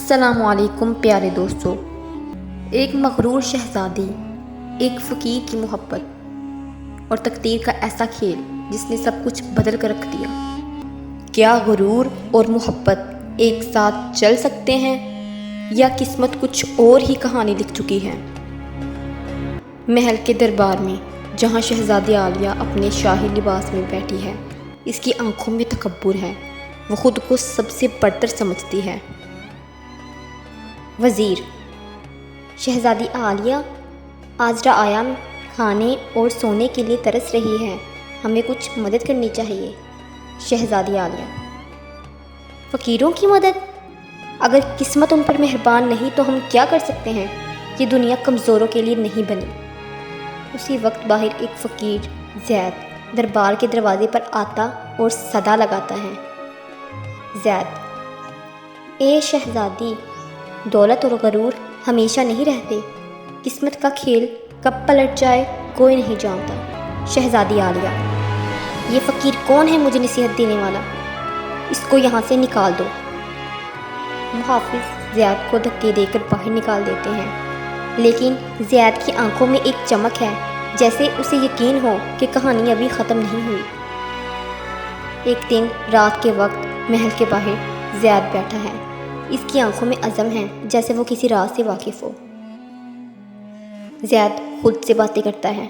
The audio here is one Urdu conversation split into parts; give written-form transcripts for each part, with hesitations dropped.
السلام علیکم پیارے دوستو۔ ایک مغرور شہزادی، ایک فقیر کی محبت اور تقدیر کا ایسا کھیل جس نے سب کچھ بدل کر رکھ دیا۔ کیا غرور اور محبت ایک ساتھ چل سکتے ہیں یا قسمت کچھ اور ہی کہانی لکھ چکی ہے؟ محل کے دربار میں جہاں شہزادی عالیہ اپنے شاہی لباس میں بیٹھی ہے، اس کی آنکھوں میں تکبر ہے، وہ خود کو سب سے برتر سمجھتی ہے۔ وزیر: شہزادی عالیہ، آج رعایا کھانے اور سونے کے لیے ترس رہی ہے، ہمیں کچھ مدد کرنی چاہیے۔ شہزادی عالیہ: فقیروں کی مدد؟ اگر قسمت ان پر مہربان نہیں تو ہم کیا کر سکتے ہیں؟ یہ دنیا کمزوروں کے لیے نہیں بنی۔ اسی وقت باہر ایک فقیر زید دربار کے دروازے پر آتا اور صدا لگاتا ہے۔ زید: اے شہزادی، دولت اور غرور ہمیشہ نہیں رہتے، قسمت کا کھیل کب پلٹ جائے کوئی نہیں جانتا۔ شہزادی عالیہ: یہ فقیر کون ہے مجھے نصیحت دینے والا؟ اس کو یہاں سے نکال دو۔ محافظ زید کو دھکے دے کر باہر نکال دیتے ہیں، لیکن زید کی آنکھوں میں ایک چمک ہے، جیسے اسے یقین ہو کہ کہانی ابھی ختم نہیں ہوئی۔ ایک دن رات کے وقت محل کے باہر زید بیٹھا ہے، اس کی آنکھوں میں عزم ہے، جیسے وہ کسی راز سے واقف ہو۔ زید خود سے باتیں کرتا ہے۔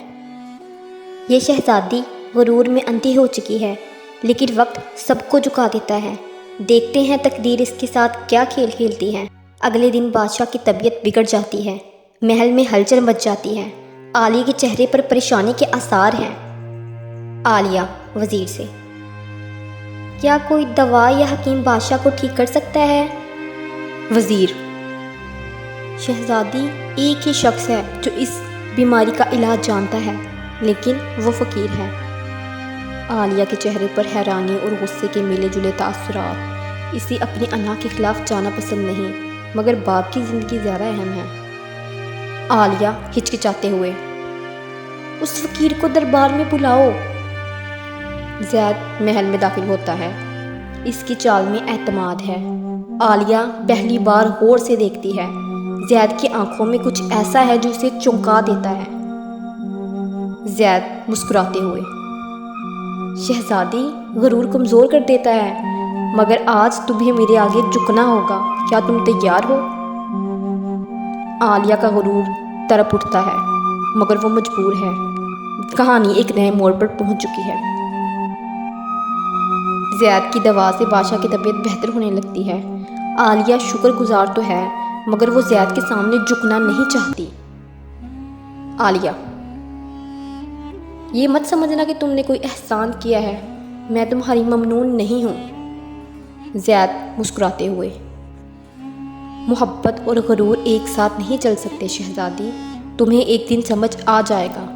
یہ شہزادی غرور میں اندھی ہو چکی ہے، لیکن وقت سب کو جھکا دیتا ہے۔ دیکھتے ہیں تقدیر اس کے ساتھ کیا کھیل کھیلتی ہے۔ اگلے دن بادشاہ کی طبیعت بگڑ جاتی ہے، محل میں ہلچل مچ جاتی ہے، عالیہ کے چہرے پر پریشانی کے آثار ہیں۔ عالیہ وزیر سے: کیا کوئی دوا یا حکیم بادشاہ کو ٹھیک کر سکتا ہے؟ وزیر: شہزادی، ایک ہی شخص ہے جو اس بیماری کا علاج جانتا ہے، لیکن وہ فقیر ہے۔ عالیہ کے چہرے پر حیرانی اور غصے کے ملے جلے تاثرات۔ اسے اپنی انا کے خلاف جانا پسند نہیں، مگر باپ کی زندگی زیادہ اہم ہے۔ عالیہ ہچکچاتے ہوئے: اس فقیر کو دربار میں بلاؤ۔ زید محل میں داخل ہوتا ہے، اس کی چال میں اعتماد ہے۔ عالیہ پہلی بار غور سے دیکھتی ہے، زید کی آنکھوں میں کچھ ایسا ہے جو اسے چونکا دیتا ہے۔ زید مسکراتے ہوئے: شہزادی، غرور کمزور کر دیتا ہے، مگر آج تمہیں میرے آگے جھکنا ہوگا، کیا تم تیار ہو؟ عالیہ کا غرور تڑپ اٹھتا ہے، مگر وہ مجبور ہے۔ کہانی ایک نئے موڑ پر پہنچ چکی ہے۔ زید کی دوا سے بادشاہ کی طبیعت بہتر ہونے لگتی ہے۔ عالیہ شکر گزار تو ہے، مگر وہ زید کے سامنے جھکنا نہیں چاہتی۔ عالیہ: یہ مت سمجھنا کہ تم نے کوئی احسان کیا ہے، میں تمہاری ممنون نہیں ہوں۔ زید مسکراتے ہوئے: محبت اور غرور ایک ساتھ نہیں چل سکتے شہزادی، تمہیں ایک دن سمجھ آ جائے گا۔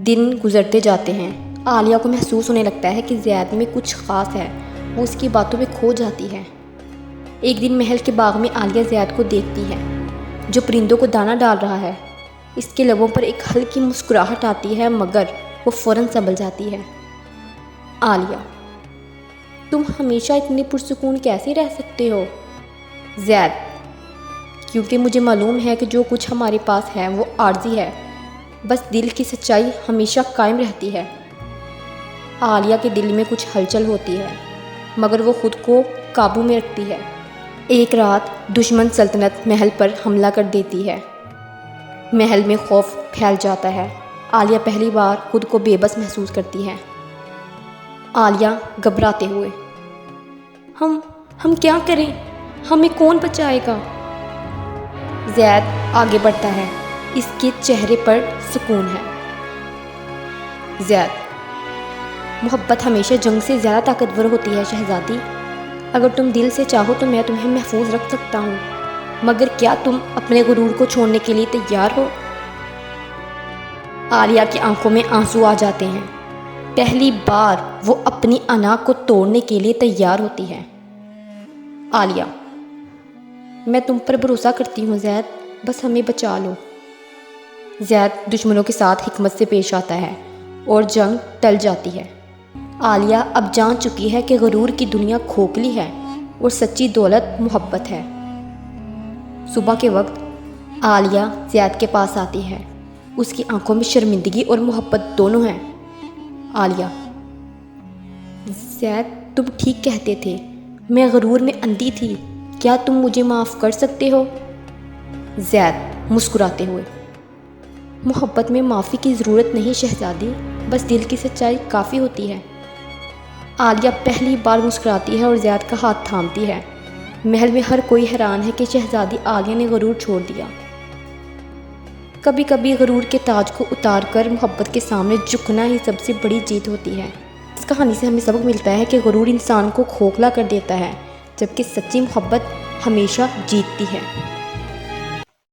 دن گزرتے جاتے ہیں، عالیہ کو محسوس ہونے لگتا ہے کہ زید میں کچھ خاص ہے، وہ اس کی باتوں میں کھو جاتی ہے۔ ایک دن محل کے باغ میں عالیہ زید کو دیکھتی ہے، جو پرندوں کو دانہ ڈال رہا ہے۔ اس کے لبوں پر ایک ہلکی مسکراہٹ آتی ہے، مگر وہ فوراً سنبھل جاتی ہے۔ عالیہ: تم ہمیشہ اتنے پرسکون کیسے رہ سکتے ہو؟ زید: کیونکہ مجھے معلوم ہے کہ جو کچھ ہمارے پاس ہے وہ عارضی ہے، بس دل کی سچائی ہمیشہ قائم رہتی ہے۔ عالیہ کے دل میں کچھ ہلچل ہوتی ہے، مگر وہ خود کو قابو میں رکھتی ہے۔ ایک رات دشمن سلطنت محل پر حملہ کر دیتی ہے، محل میں خوف پھیل جاتا ہے۔ عالیہ پہلی بار خود کو بے بس محسوس کرتی ہے۔ عالیہ گھبراتے ہوئے: ہم کیا کریں؟ ہمیں کون بچائے گا؟ زید آگے بڑھتا ہے، اس کے چہرے پر سکون ہے۔ زید: محبت ہمیشہ جنگ سے زیادہ طاقتور ہوتی ہے شہزادی، اگر تم دل سے چاہو تو میں تمہیں محفوظ رکھ سکتا ہوں، مگر کیا تم اپنے غرور کو چھوڑنے کے لیے تیار ہو؟ عالیہ کی آنکھوں میں آنسو آ جاتے ہیں، پہلی بار وہ اپنی انا کو توڑنے کے لیے تیار ہوتی ہے۔ عالیہ: میں تم پر بھروسہ کرتی ہوں زید، بس ہمیں بچا لو۔ زید دشمنوں کے ساتھ حکمت سے پیش آتا ہے اور جنگ ٹل جاتی ہے۔ عالیہ اب جان چکی ہے کہ غرور کی دنیا کھوکھلی ہے، اور سچی دولت محبت ہے۔ صبح کے وقت عالیہ زید کے پاس آتی ہے۔ اس کی آنکھوں میں شرمندگی اور محبت دونوں ہیں۔ عالیہ: زید، تم ٹھیک کہتے تھے، میں غرور میں اندھی تھی، کیا تم مجھے معاف کر سکتے ہو؟ زید مسکراتے ہوئے: محبت میں معافی کی ضرورت نہیں شہزادی، بس دل کی سچائی کافی ہوتی ہے۔ عالیہ پہلی بار مسکراتی ہے اور زید کا ہاتھ تھامتی ہے۔ محل میں ہر کوئی حیران ہے کہ شہزادی عالیہ نے غرور چھوڑ دیا۔ کبھی کبھی غرور کے تاج کو اتار کر محبت کے سامنے جھکنا ہی سب سے بڑی جیت ہوتی ہے۔ اس کہانی سے ہمیں سبق ملتا ہے کہ غرور انسان کو کھوکھلا کر دیتا ہے، جبکہ سچی محبت ہمیشہ جیتتی ہے۔